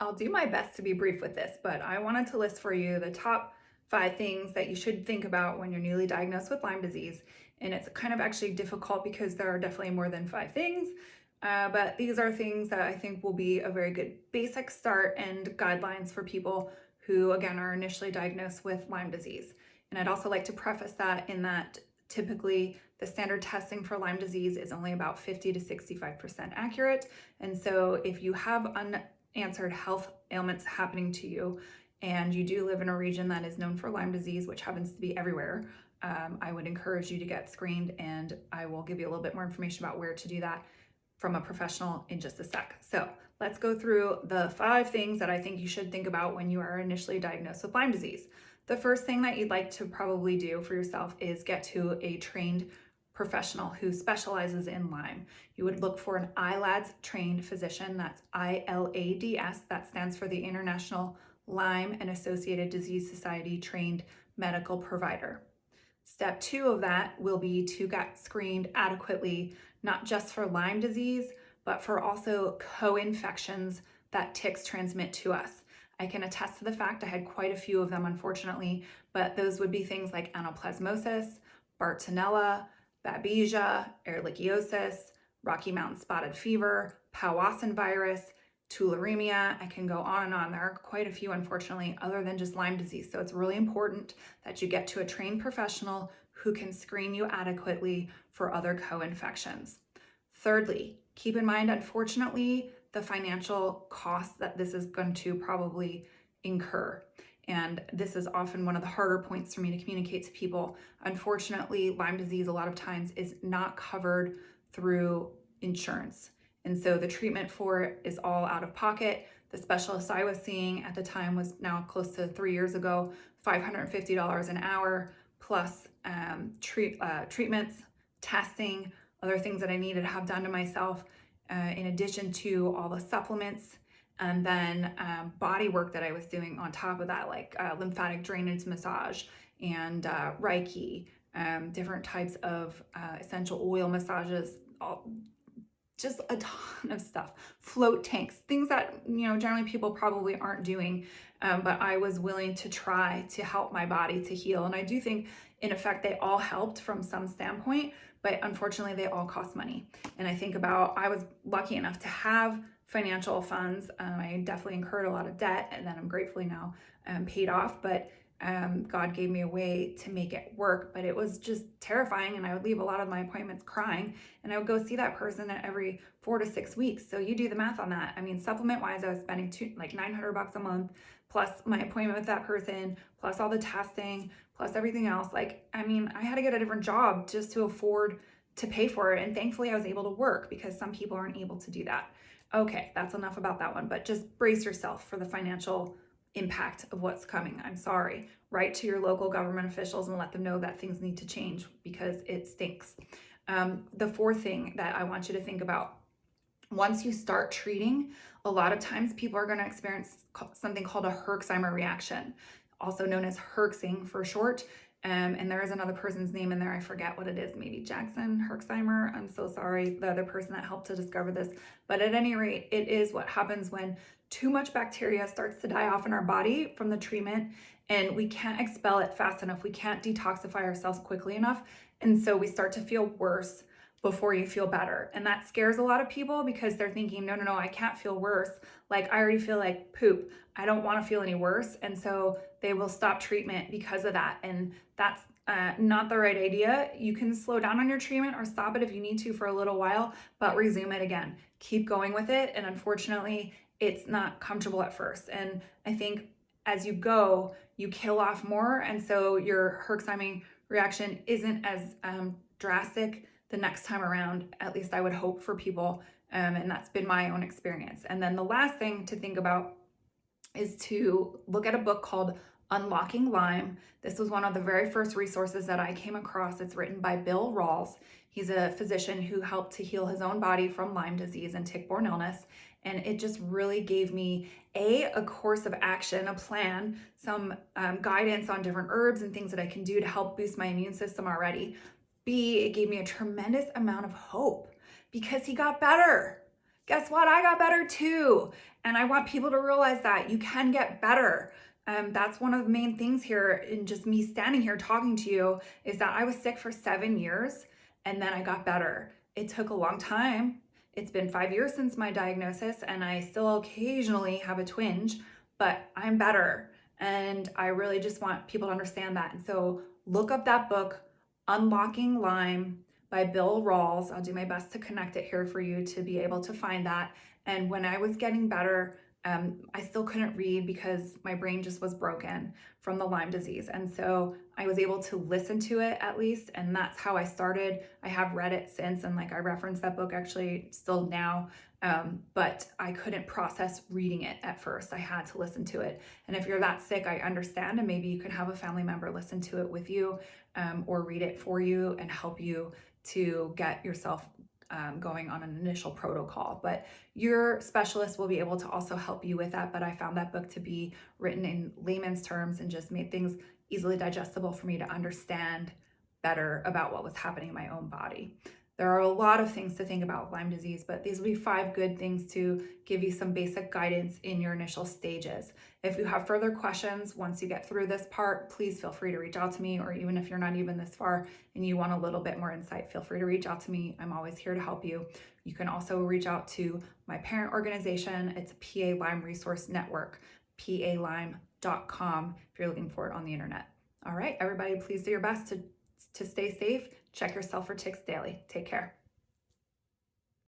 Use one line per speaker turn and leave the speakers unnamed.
I'll do my best to be brief with this, but I wanted to list for you the top 5 things that you should think about when you're newly diagnosed with Lyme disease. And it's kind of actually difficult because there are definitely more than 5 things. But these are things that I think will be a very good basic start and guidelines for people who, again, are initially diagnosed with Lyme disease. And I'd also like to preface that in that typically the standard testing for Lyme disease is only about 50 to 65% accurate. And so if you have unanswered health ailments happening to you and you do live in a region that is known for Lyme disease, which happens to be everywhere, I would encourage you to get screened, and I will give you a little bit more information about where to do that from a professional in just a sec. So let's go through the 5 things that I think you should think about when you are initially diagnosed with Lyme disease. The first thing that you'd like to probably do for yourself is get to a trained professional who specializes in Lyme. You would look for an ILADS trained physician. That's ILADS. That stands for the International Lyme and Associated Disease Society trained medical provider. Step 2 of that will be to get screened adequately, not just for Lyme disease, but for also co-infections that ticks transmit to us. I can attest to the fact I had quite a few of them, unfortunately, but those would be things like anaplasmosis, Bartonella, Babesia, ehrlichiosis, Rocky Mountain spotted fever, Powassan virus, tularemia. I can go on and on. There are quite a few, unfortunately, other than just Lyme disease. So it's really important that you get to a trained professional who can screen you adequately for other co-infections. Thirdly, keep in mind, unfortunately, the financial costs that this is going to probably incur. And this is often one of the harder points for me to communicate to people. Unfortunately, Lyme disease a lot of times is not covered through insurance. And so the treatment for it is all out of pocket. The specialist I was seeing at the time was now close to 3 years ago, $550 an hour, plus treatments, testing, other things that I needed to have done to myself, in addition to all the supplements, and then body work that I was doing on top of that, like lymphatic drainage massage and Reiki, different types of essential oil massages, just a ton of stuff, float tanks, things that, generally people probably aren't doing, but I was willing to try to help my body to heal. And I do think, in effect, they all helped from some standpoint, but unfortunately they all cost money. And I think about, I was lucky enough to have financial funds. I definitely incurred a lot of debt, and then I'm gratefully now paid off, but God gave me a way to make it work. But it was just terrifying, and I would leave a lot of my appointments crying, and I would go see that person every 4 to 6 weeks. So you do the math on that. I mean, supplement wise, I was spending like $900 a month, plus my appointment with that person, plus all the testing, plus everything else. I had to get a different job just to afford to pay for it. And thankfully I was able to work, because some people aren't able to do that. Okay, that's enough about that one, but just brace yourself for the financial impact of what's coming. I'm sorry. Write to your local government officials and let them know that things need to change, because it stinks. The 4th thing that I want you to think about, once you start treating, a lot of times people are going to experience something called a Herxheimer reaction, also known as herxing for short. And there is another person's name in there. I forget what it is, maybe Jackson Herxheimer. I'm so sorry, the other person that helped to discover this. But at any rate, it is what happens when too much bacteria starts to die off in our body from the treatment, and we can't expel it fast enough. We can't detoxify ourselves quickly enough. And so we start to feel worse before you feel better. And that scares a lot of people, because they're thinking, no, I can't feel worse. I already feel like poop. I don't want to feel any worse. And so they will stop treatment because of that. And that's not the right idea. You can slow down on your treatment or stop it if you need to for a little while, but resume it again. Keep going with it. And unfortunately, it's not comfortable at first. And I think as you go, you kill off more. And so your Herxheimer reaction isn't as drastic the next time around. At least I would hope for people. And that's been my own experience. And then the last thing to think about is to look at a book called Unlocking Lyme. This was one of the very first resources that I came across. It's written by Bill Rawls. He's a physician who helped to heal his own body from Lyme disease and tick-borne illness. And it just really gave me a course of action, a plan, some guidance on different herbs and things that I can do to help boost my immune system already. B, it gave me a tremendous amount of hope, because he got better. Guess what? I got better too. And I want people to realize that you can get better. That's one of the main things here in just me standing here talking to you is that I was sick for 7 years and then I got better. It took a long time. It's been 5 years since my diagnosis and I still occasionally have a twinge, but I'm better. And I really just want people to understand that. And so look up that book, Unlocking Lyme by Bill Rawls. I'll do my best to connect it here for you to be able to find that. And when I was getting better, I still couldn't read because my brain just was broken from the Lyme disease. And so I was able to listen to it at least. And that's how I started. I have read it since. And like I referenced that book actually still now. But I couldn't process reading it at first. I had to listen to it. And if you're that sick, I understand. And maybe you could have a family member listen to it with you or read it for you and help you to get yourself going on an initial protocol. But your specialist will be able to also help you with that. But I found that book to be written in layman's terms and just made things easily digestible for me to understand better about what was happening in my own body. There are a lot of things to think about with Lyme disease, but these will be 5 good things to give you some basic guidance in your initial stages. If you have further questions once you get through this part, please feel free to reach out to me, or even if you're not even this far and you want a little bit more insight, feel free to reach out to me. I'm always here to help you. You can also reach out to my parent organization. It's PA Lyme Resource Network, palyme.com, if you're looking for it on the internet. All right, everybody, please do your best to stay safe. Check yourself for ticks daily. Take care.